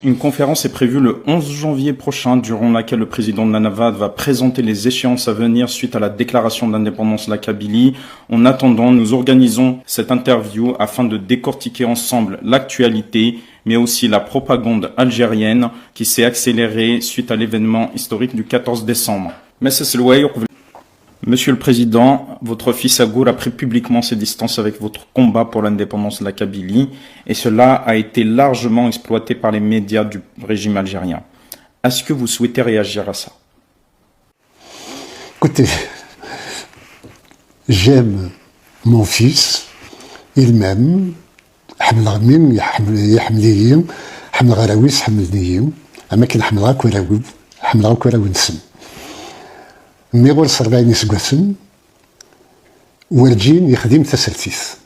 Une conférence est prévue le 11 janvier prochain, durant laquelle le président Nanavad va présenter les échéances à venir suite à la déclaration d'indépendance de la Kabylie. En attendant, nous organisons cette interview afin de décortiquer ensemble l'actualité, mais aussi la propagande algérienne qui s'est accélérée suite à l'événement historique du 14 décembre. Monsieur le Président, votre fils Agour a pris publiquement ses distances avec votre combat pour l'indépendance de la Kabylie et cela a été largement exploité par les médias du régime algérien. Est-ce que vous souhaitez réagir à ça? Écoutez, j'aime mon fils, il m'aime, مي غور 40 سكواسن ورجين يخدم تسلسيس.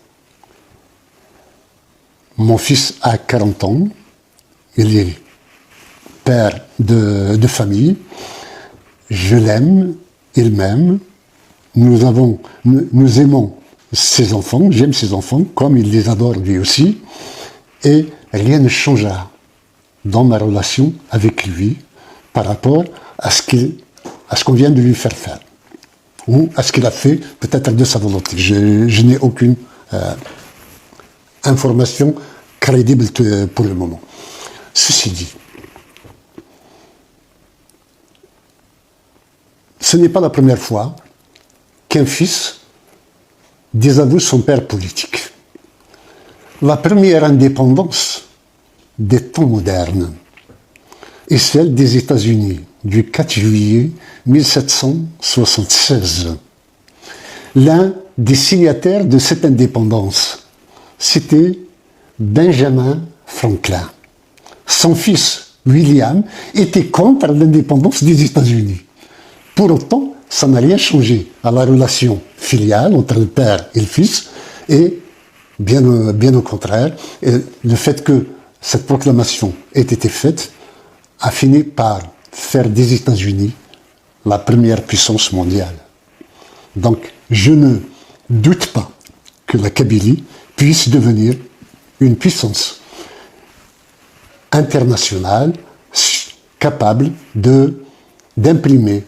Mon fils a 40 ans, il est père de famille, je l'aime, il m'aime, nous aimons ses enfants, j'aime ses enfants comme il les adore lui aussi, et rien ne changera dans ma relation avec lui par rapport à ce qu'on vient de lui faire faire, ou à ce qu'il a fait, peut-être de sa volonté. Je n'ai aucune information crédible pour le moment. Ceci dit, ce n'est pas la première fois qu'un fils désavoue son père politique. La première indépendance des temps modernes est celle des États-Unis du 4 juillet 1776. L'un des signataires de cette indépendance, c'était Benjamin Franklin. Son fils, William, était contre l'indépendance des États-Unis. Pour autant, ça n'a rien changé à la relation filiale entre le père et le fils, et bien au contraire, le fait que cette proclamation ait été faite a fini par faire des États-Unis la première puissance mondiale. Donc, je ne doute pas que la Kabylie puisse devenir une puissance internationale capable d'imprimer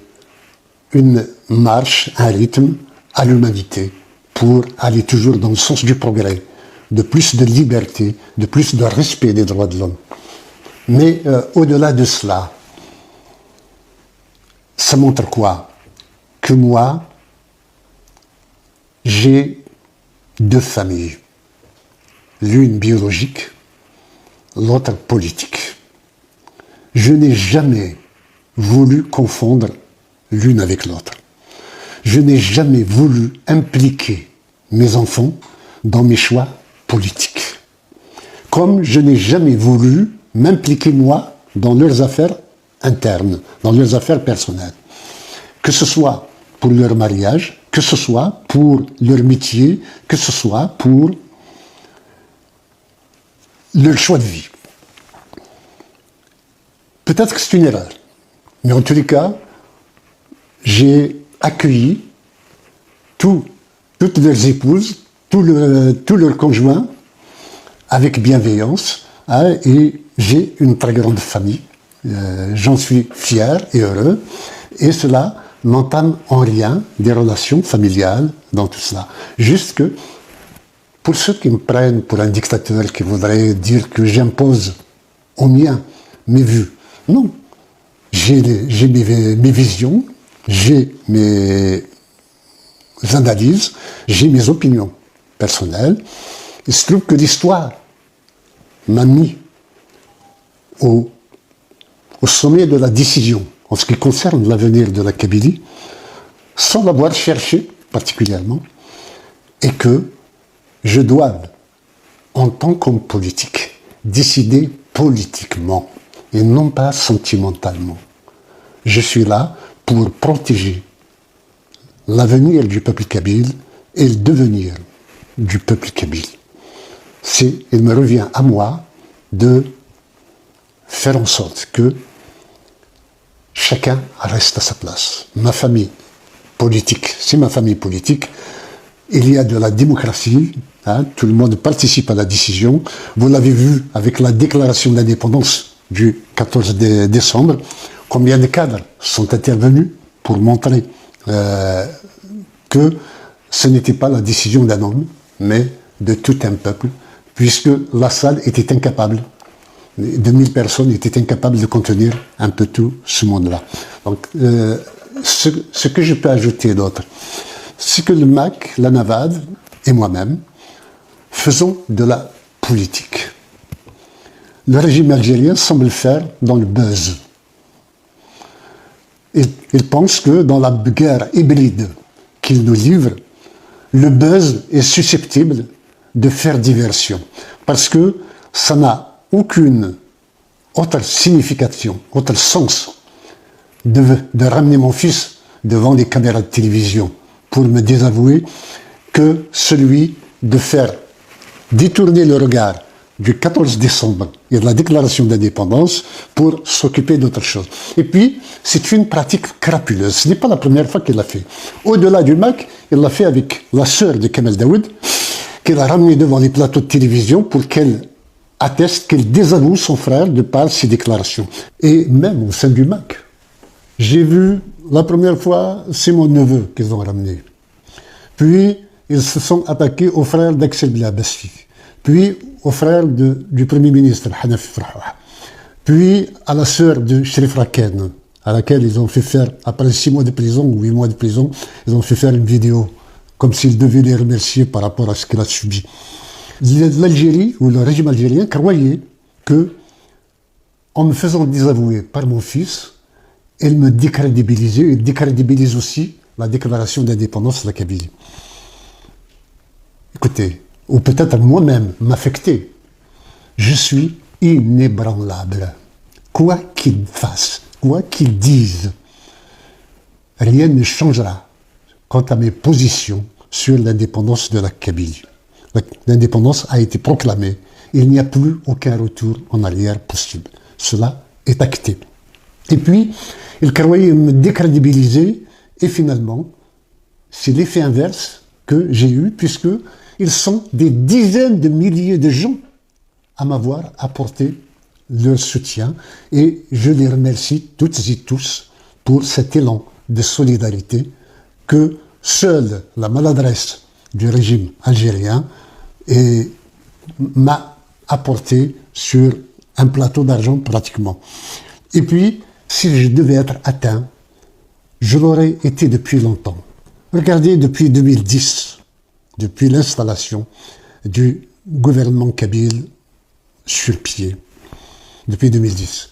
une marche, un rythme à l'humanité pour aller toujours dans le sens du progrès, de plus de liberté, de plus de respect des droits de l'homme. Mais au-delà de cela, ça montre quoi? Que moi, j'ai deux familles. L'une biologique, l'autre politique. Je n'ai jamais voulu confondre l'une avec l'autre. Je n'ai jamais voulu impliquer mes enfants dans mes choix politiques. Comme je n'ai jamais voulu m'impliquer moi dans leurs affaires internes, dans leurs affaires personnelles. Que ce soit pour leur mariage, que ce soit pour leur métier, que ce soit pour leur choix de vie. Peut-être que c'est une erreur, mais en tous les cas, j'ai accueilli toutes leurs épouses, tous leurs conjoints avec bienveillance, hein, et j'ai une très grande famille. J'en suis fier et heureux, et cela n'entame en rien des relations familiales dans tout cela. Juste que, pour ceux qui me prennent pour un dictateur qui voudrait dire que j'impose aux miens mes vues, non. J'ai mes visions, j'ai mes analyses, j'ai mes opinions personnelles. Il se trouve que l'histoire m'a mis au sommet de la décision en ce qui concerne l'avenir de la Kabylie, sans l'avoir cherché particulièrement, et que je dois, en tant qu'homme politique, décider politiquement et non pas sentimentalement. Je suis là pour protéger l'avenir du peuple kabyle et le devenir du peuple kabyle. Il me revient à moi de faire en sorte que chacun reste à sa place. Ma famille politique, c'est ma famille politique. Il y a de la démocratie, hein, tout le monde participe à la décision. Vous l'avez vu avec la déclaration d'indépendance du 14 décembre, combien de cadres sont intervenus pour montrer que ce n'était pas la décision d'un homme, mais de tout un peuple, puisque la salle était incapable, 2000 personnes étaient incapables de contenir un peu tout ce monde-là. Donc, ce que je peux ajouter d'autre, c'est que le MAC, la NAVAD et moi-même faisons de la politique. Le régime algérien semble le faire dans le buzz. Il pense que dans la guerre hybride qu'il nous livre, le buzz est susceptible de faire diversion. Parce que ça n'a aucune autre signification, autre sens de ramener mon fils devant les caméras de télévision pour me désavouer que celui de faire détourner le regard du 14 décembre et de la déclaration d'indépendance pour s'occuper d'autre chose. Et puis, c'est une pratique crapuleuse. Ce n'est pas la première fois qu'il l'a fait. Au-delà du MAC, il l'a fait avec la sœur de Kamel Daoud, qu'il a ramené devant les plateaux de télévision pour qu'elle atteste, qu'elle désavoue son frère de par ses déclarations. Et même au sein du MAC. J'ai vu, la première fois, c'est mon neveu qu'ils ont ramené. Puis, ils se sont attaqués au frère d'Axel Blabassi. Puis, au frère du Premier ministre, Hanafi Farah. Puis, à la sœur de Sherif Raken, à laquelle ils ont fait faire, après 6 mois de prison ou 8 mois de prison, ils ont fait faire une vidéo, comme s'ils devaient les remercier par rapport à ce qu'elle a subi. L'Algérie, ou le régime algérien, croyait que, en me faisant désavouer par mon fils, elle me décrédibilisait, et décrédibilise aussi la déclaration d'indépendance de la Kabylie. Écoutez, ou peut-être moi-même m'affecter, je suis inébranlable. Quoi qu'ils fassent, quoi qu'ils disent, rien ne changera quant à mes positions sur l'indépendance de la Kabylie. L'indépendance a été proclamée, il n'y a plus aucun retour en arrière possible. Cela est acté. Et puis, ils croyaient me décrédibiliser, et finalement, c'est l'effet inverse que j'ai eu, puisque ils sont des dizaines de milliers de gens à m'avoir apporté leur soutien, et je les remercie toutes et tous pour cet élan de solidarité que seule la maladresse du régime algérien m'a apporté sur un plateau d'argent pratiquement. Et puis, si je devais être atteint, je l'aurais été depuis longtemps. Regardez, depuis 2010, depuis l'installation du gouvernement kabyle sur pied, depuis 2010,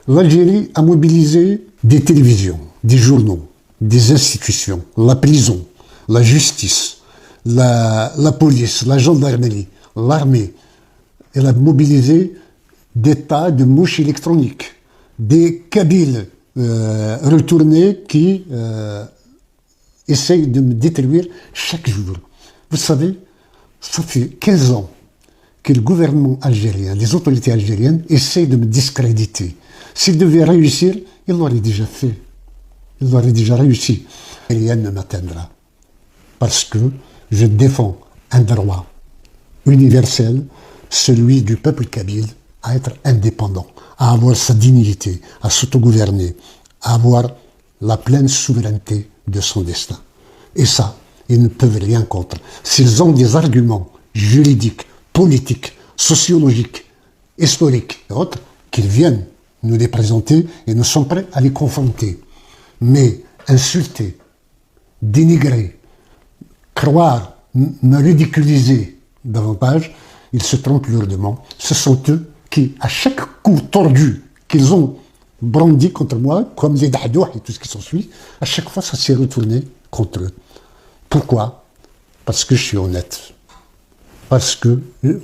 l'Algérie a mobilisé des télévisions, des journaux, des institutions, la prison, la justice, la police, la gendarmerie, l'armée. Elle a mobilisé des tas de mouches électroniques, des Kabyles retournés qui essayent de me détruire chaque jour. Vous savez, ça fait 15 ans que le gouvernement algérien, les autorités algériennes essayent de me discréditer. S'ils devaient réussir, ils l'auraient déjà fait. Ils l'auraient déjà réussi. Rien ne m'atteindra. Parce que je défends un droit universel, celui du peuple kabyle, à être indépendant, à avoir sa dignité, à s'autogouverner, à avoir la pleine souveraineté de son destin. Et ça, ils ne peuvent rien contre. S'ils ont des arguments juridiques, politiques, sociologiques, historiques et autres, qu'ils viennent nous les présenter et nous sommes prêts à les confronter. Mais insulter, dénigrer, croire, me ridiculiser davantage, ils se trompent lourdement. Ce sont eux qui, à chaque coup tordu qu'ils ont brandi contre moi, comme les Dahdouh et tout ce qui s'ensuit, à chaque fois ça s'est retourné contre eux. Pourquoi? Parce que je suis honnête. Parce que je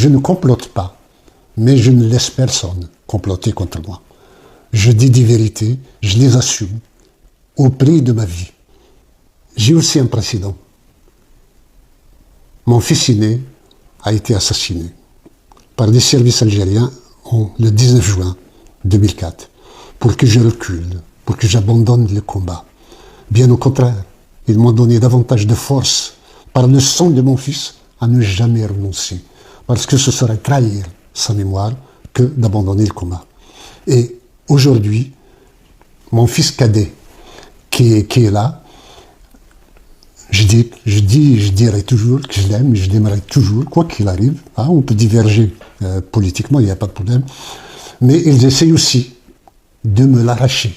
ne complote pas, mais je ne laisse personne comploter contre moi. Je dis des vérités, je les assume, au prix de ma vie. J'ai aussi un précédent. Mon fils aîné a été assassiné par des services algériens le 19 juin 2004 pour que je recule, pour que j'abandonne le combat. Bien au contraire, ils m'ont donné davantage de force par le sang de mon fils à ne jamais renoncer. Parce que ce serait trahir sa mémoire que d'abandonner le combat. Et aujourd'hui, mon fils cadet qui est là, je dirai toujours que je l'aime, je l'aimerai toujours, quoi qu'il arrive. Hein, on peut diverger politiquement, il n'y a pas de problème. Mais ils essayent aussi de me l'arracher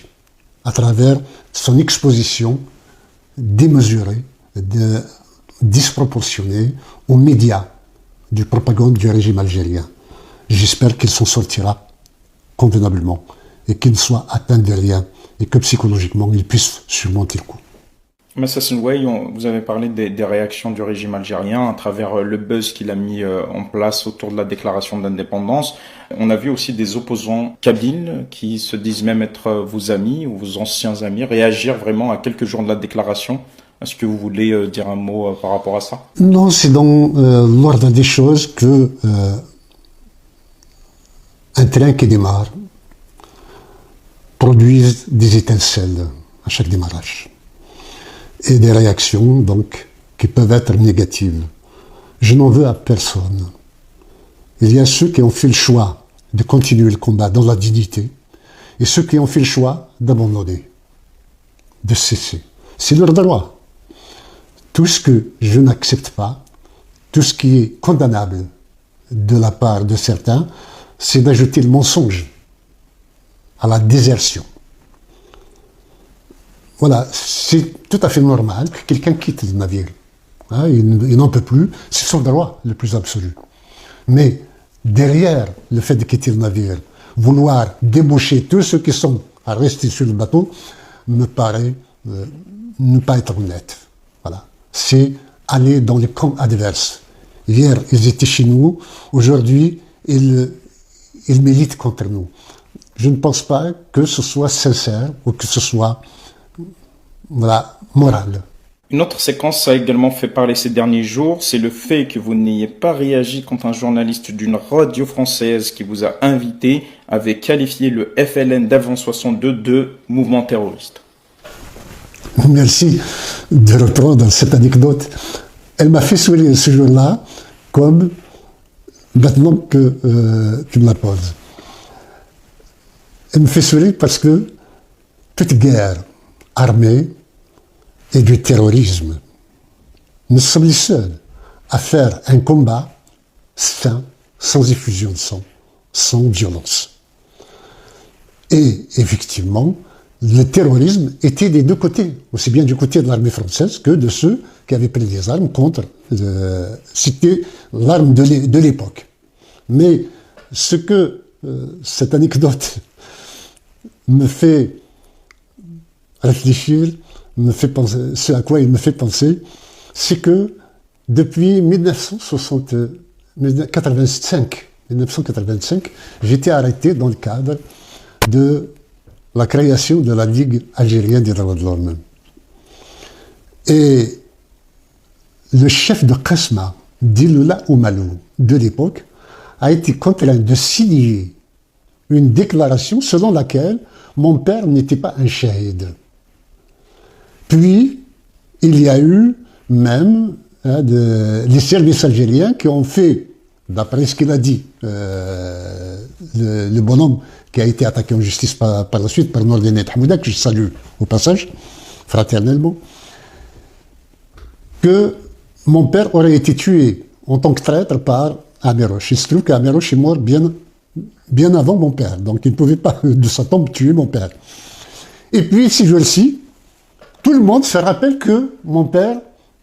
à travers son exposition démesurée, disproportionnée aux médias du propagande du régime algérien. J'espère qu'il s'en sortira convenablement et qu'il ne soit atteint de rien et que psychologiquement il puisse surmonter le coup. M. Senway, vous avez parlé des réactions du régime algérien à travers le buzz qu'il a mis en place autour de la déclaration d'indépendance. On a vu aussi des opposants kabyles qui se disent même être vos amis ou vos anciens amis réagir vraiment à quelques jours de la déclaration. Est-ce que vous voulez dire un mot par rapport à ça? Non, c'est dans l'ordre des choses que un train qui démarre produise des étincelles à chaque démarrage. Et des réactions, donc, qui peuvent être négatives. Je n'en veux à personne. Il y a ceux qui ont fait le choix de continuer le combat dans la dignité et ceux qui ont fait le choix d'abandonner, de cesser. C'est leur droit. Tout ce que je n'accepte pas, tout ce qui est condamnable de la part de certains, c'est d'ajouter le mensonge à la désertion. Voilà, c'est tout à fait normal que quelqu'un quitte le navire. Hein, il n'en peut plus, c'est son droit le plus absolu. Mais derrière le fait de quitter le navire, vouloir débaucher tous ceux qui sont à rester sur le bateau, me paraît ne pas être honnête. Voilà. C'est aller dans les camps adverses. Hier, ils étaient chez nous, aujourd'hui, ils militent contre nous. Je ne pense pas que ce soit sincère ou que ce soit moral. Une autre séquence a également fait parler ces derniers jours, c'est le fait que vous n'ayez pas réagi quand un journaliste d'une radio française qui vous a invité avait qualifié le FLN d'avant 62 de mouvement terroriste. Merci de reprendre cette anecdote. Elle m'a fait sourire ce jour-là, comme maintenant que tu me la poses. Elle me fait sourire parce que toute guerre armée et du terrorisme, nous sommes les seuls à faire un combat sain, sans effusion de sang, sans violence. Et effectivement, le terrorisme était des deux côtés, aussi bien du côté de l'armée française que de ceux qui avaient pris les armes contre, c'était l'arme de l'époque. Mais ce que cette anecdote me fait réfléchir, me fait penser, ce à quoi il me fait penser, c'est que depuis 1985, j'étais arrêté dans le cadre de la création de la Ligue algérienne des droits de l'homme. Et le chef de Qasma, Diloula Oumalou, de l'époque, a été contraint de signer une déclaration selon laquelle mon père n'était pas un shahid. Puis, il y a eu même les services algériens qui ont fait, d'après ce qu'il a dit, le bonhomme qui a été attaqué en justice par la suite par Nordine Hamouda, que je salue au passage, fraternellement, que mon père aurait été tué en tant que traître par Améroche. Il se trouve qu'Améroche est mort bien avant mon père, donc il ne pouvait pas de sa tombe tuer mon père. Et puis, ces jours-ci, tout le monde se rappelle que mon père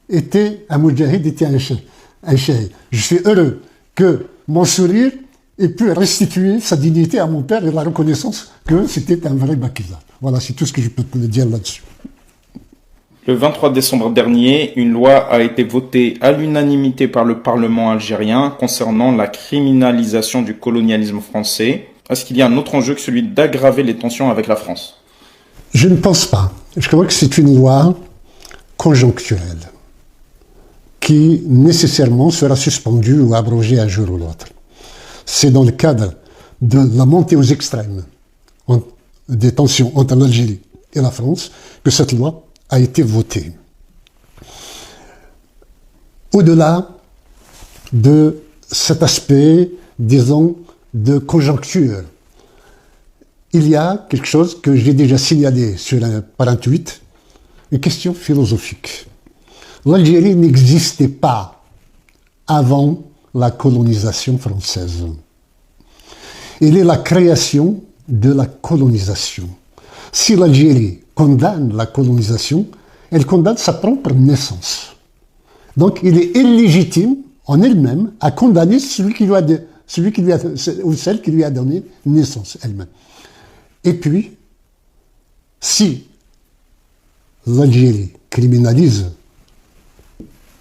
était un moudjahid, était un shahid. Je suis heureux que mon sourire ait pu restituer sa dignité à mon père et la reconnaissance que c'était un vrai Bakila. Voilà, c'est tout ce que je peux te dire là-dessus. Le 23 décembre dernier, une loi a été votée à l'unanimité par le Parlement algérien concernant la criminalisation du colonialisme français. Est-ce qu'il y a un autre enjeu que celui d'aggraver les tensions avec la France? Je ne pense pas. Je crois que c'est une loi conjoncturelle qui nécessairement sera suspendue ou abrogée un jour ou l'autre. C'est dans le cadre de la montée aux extrêmes des tensions entre l'Algérie et la France que cette loi a été votée. Au-delà de cet aspect disons, de conjoncture. Il y a quelque chose que j'ai déjà signalé par un tweet, une question philosophique. L'Algérie n'existait pas avant la colonisation française. Elle est la création de la colonisation. Si l'Algérie condamne la colonisation, elle condamne sa propre naissance. Donc il est illégitime en elle-même à condamner celui qui lui a, ou celle qui lui a donné naissance elle-même. Et puis, si l'Algérie criminalise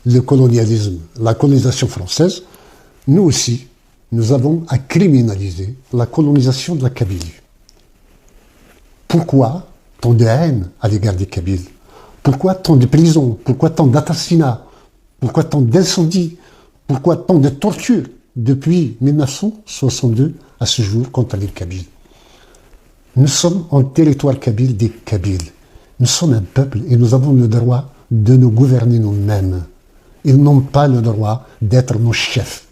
le colonialisme, la colonisation française, nous aussi, nous avons à criminaliser la colonisation de la Kabylie. Pourquoi tant de haine à l'égard des Kabyles? Pourquoi tant de prisons? Pourquoi tant d'assassinats? Pourquoi tant d'incendies? Pourquoi tant de tortures depuis 1962 à ce jour contre les Kabyles? Nous sommes en territoire kabyle des Kabyles. Nous sommes un peuple et nous avons le droit de nous gouverner nous-mêmes. Ils n'ont pas le droit d'être nos chefs.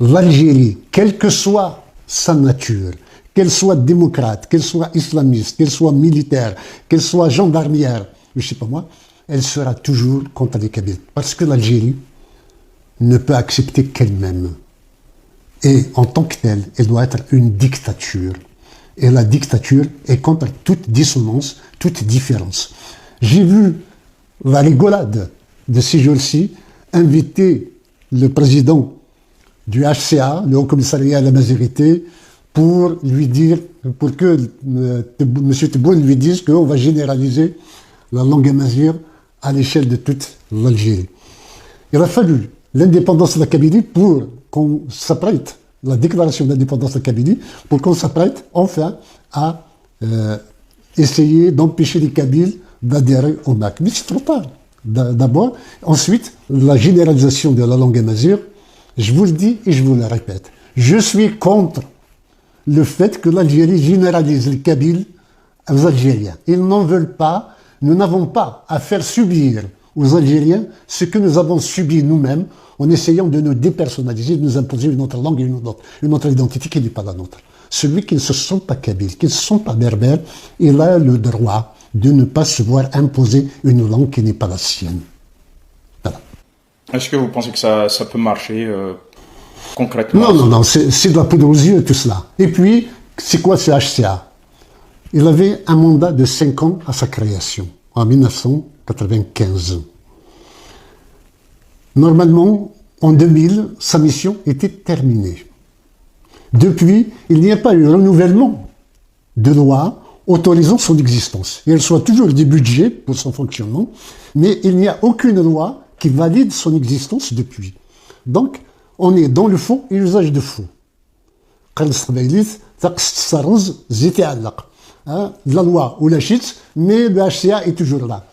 L'Algérie, quelle que soit sa nature, qu'elle soit démocrate, qu'elle soit islamiste, qu'elle soit militaire, qu'elle soit gendarmière, je ne sais pas moi, elle sera toujours contre les Kabyles. Parce que l'Algérie ne peut accepter qu'elle-même. Et en tant que telle, elle doit être une dictature. Et la dictature est contre toute dissonance, toute différence. J'ai vu la rigolade de ces jours-ci inviter le président du HCA, le Haut Commissariat à la Majorité, pour lui dire, pour que M. Tebboune lui dise qu'on va généraliser la langue amazigh à l'échelle de toute l'Algérie. Il a fallu l'indépendance de la Kabylie pour qu'on s'apprête, la déclaration d'indépendance de la Kabylie, pour qu'on s'apprête enfin à essayer d'empêcher les Kabyles d'adhérer au MAC. Mais c'est trop tard. D'abord, ensuite, la généralisation de la langue amazigh, je vous le dis et je vous le répète, je suis contre le fait que l'Algérie généralise les Kabyles aux Algériens. Ils n'en veulent pas. Nous n'avons pas à faire subir aux Algériens ce que nous avons subi nous-mêmes en essayant de nous dépersonnaliser, de nous imposer une autre langue et une autre identité qui n'est pas la nôtre. Celui qui ne se sent pas kabyle, qui ne se sent pas berbère, il a le droit de ne pas se voir imposer une langue qui n'est pas la sienne. Voilà. Est-ce que vous pensez que ça peut marcher concrètement? Non, c'est de la poudre aux yeux tout cela. Et puis, c'est quoi ce HCA? Il avait un mandat de 5 ans à sa création, en 1995. Normalement, en 2000, sa mission était terminée. Depuis, il n'y a pas eu renouvellement de loi autorisant son existence. Il reçoit toujours des budgets pour son fonctionnement, mais il n'y a aucune loi qui valide son existence depuis. Donc, on est dans le faux et l'usage de faux. La loi ou la chute, mais le HCA est toujours là.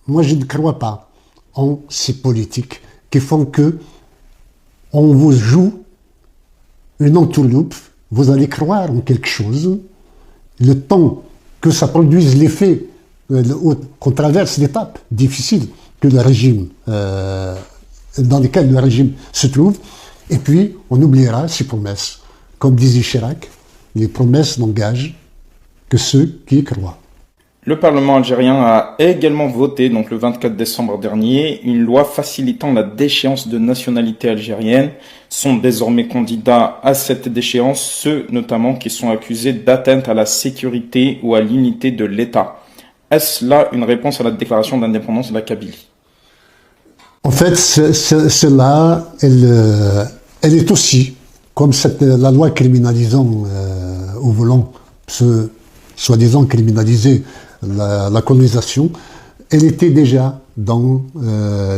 Moi, je ne crois pas en ces politiques qui font que on vous joue une entourloupe, vous allez croire en quelque chose, le temps que ça produise l'effet, qu'on traverse l'étape difficile que le régime, dans lesquelles le régime se trouve, et puis on oubliera ces promesses. Comme disait Chirac, les promesses n'engagent que ceux qui y croient. Le Parlement algérien a également voté, donc le 24 décembre dernier, une loi facilitant la déchéance de nationalité algérienne. Sont désormais candidats à cette déchéance ceux notamment qui sont accusés d'atteinte à la sécurité ou à l'unité de l'État. Est-ce là une réponse à la déclaration d'indépendance de la Kabylie? En fait, celle-là, elle est aussi, comme la loi criminalisant ou voulant soi-disant criminaliser la colonisation, elle était déjà dans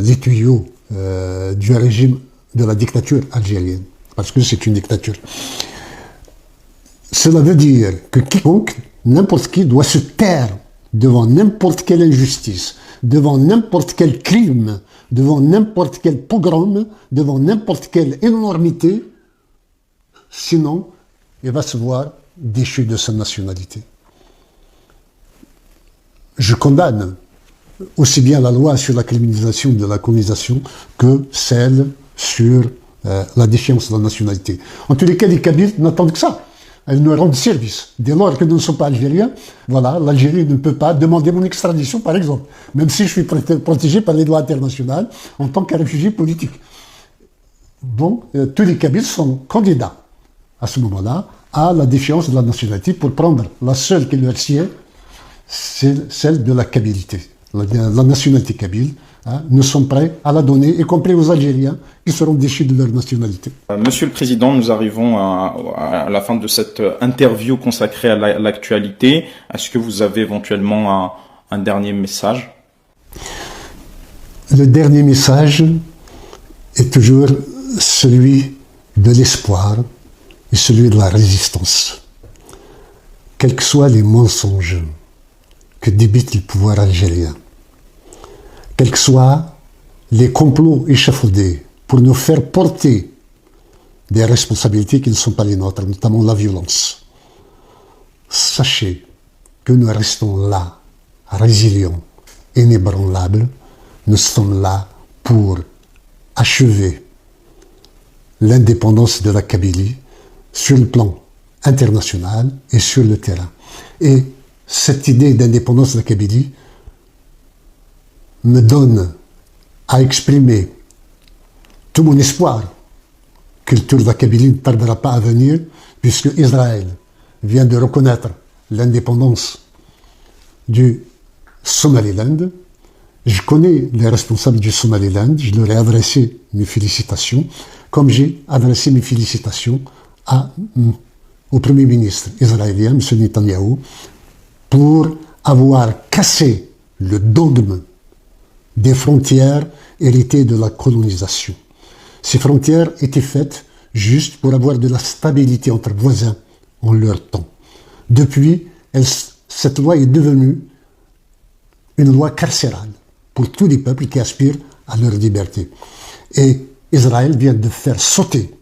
les tuyaux du régime de la dictature algérienne, parce que c'est une dictature. Cela veut dire que quiconque, n'importe qui, doit se taire devant n'importe quelle injustice, devant n'importe quel crime, devant n'importe quel pogrom, devant n'importe quelle énormité, sinon il va se voir déchu de sa nationalité. Je condamne aussi bien la loi sur la criminalisation de la colonisation que celle sur la déchéance de la nationalité. En tous les cas, les Kabyles n'attendent que ça. Elles nous rendent service. Dès lors que nous ne sommes pas algériens, voilà, l'Algérie ne peut pas demander mon extradition, par exemple, même si je suis protégé par les lois internationales en tant que réfugié politique. Donc, tous les Kabyles sont candidats, à ce moment-là, à la déchéance de la nationalité pour prendre la seule qui leur sied, c'est celle de la kabilité. La nationalité kabyle, hein, nous sommes prêts à la donner, y compris aux Algériens qui seront déchus de leur nationalité. Monsieur le Président, nous arrivons à la fin de cette interview consacrée à l'actualité. Est-ce que vous avez éventuellement un dernier message? Le dernier message est toujours celui de l'espoir et celui de la résistance. Quels que soient les mensonges que débite le pouvoir algérien, quels que soient les complots échafaudés pour nous faire porter des responsabilités qui ne sont pas les nôtres, notamment la violence, sachez que nous restons là, résilients, inébranlables. Nous sommes là pour achever l'indépendance de la Kabylie sur le plan international et sur le terrain. Et cette idée d'indépendance de la Kabylie me donne à exprimer tout mon espoir que le tour de la Kabylie ne tardera pas à venir, puisque Israël vient de reconnaître l'indépendance du Somaliland. Je connais les responsables du Somaliland, je leur ai adressé mes félicitations, comme j'ai adressé mes félicitations au Premier ministre israélien, M. Netanyahou, pour avoir cassé le dogme des frontières héritées de la colonisation. Ces frontières étaient faites juste pour avoir de la stabilité entre voisins en leur temps. Depuis, cette loi est devenue une loi carcérale pour tous les peuples qui aspirent à leur liberté. Et Israël vient de faire sauter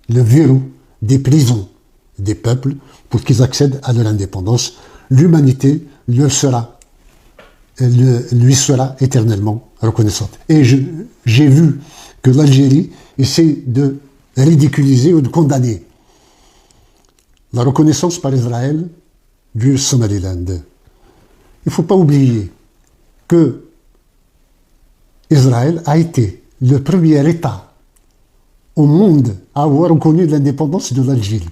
le verrou des prisons des peuples pour qu'ils accèdent à leur indépendance. L'humanité lui sera éternellement reconnaissante. Et j'ai vu que l'Algérie essaie de ridiculiser ou de condamner la reconnaissance par Israël du Somaliland. Il ne faut pas oublier que Israël a été le premier État au monde à avoir reconnu l'indépendance de l'Algérie.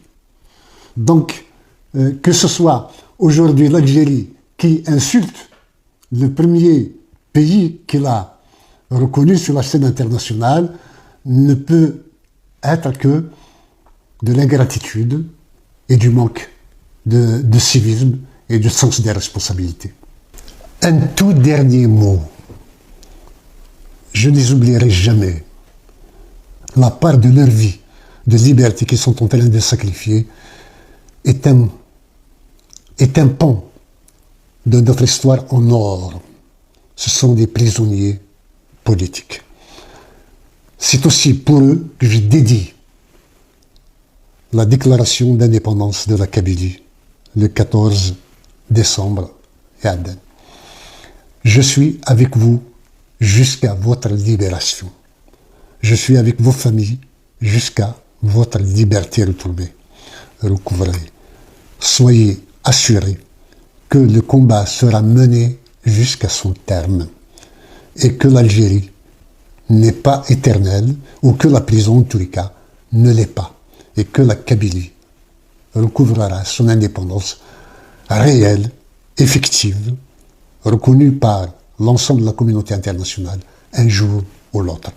Donc, que ce soit aujourd'hui l'Algérie qui insulte le premier pays qu'il a reconnu sur la scène internationale, ne peut être que de l'ingratitude et du manque de civisme et du sens des responsabilités. Un tout dernier mot. Je ne les oublierai jamais. La part de leur vie, de liberté qu'ils sont en train de sacrifier, est un pan de notre histoire en or. Ce sont des prisonniers politiques. C'est aussi pour eux que je dédie la déclaration d'indépendance de la Kabylie le 14 décembre à Aden. Je suis avec vous jusqu'à votre libération. Je suis avec vos familles jusqu'à votre liberté retrouvée, recouvrée. Soyez assurés que le combat sera mené jusqu'à son terme et que l'Algérie n'est pas éternelle, ou que la prison, en tous les cas, ne l'est pas, et que la Kabylie recouvrera son indépendance réelle, effective, reconnue par l'ensemble de la communauté internationale un jour ou l'autre.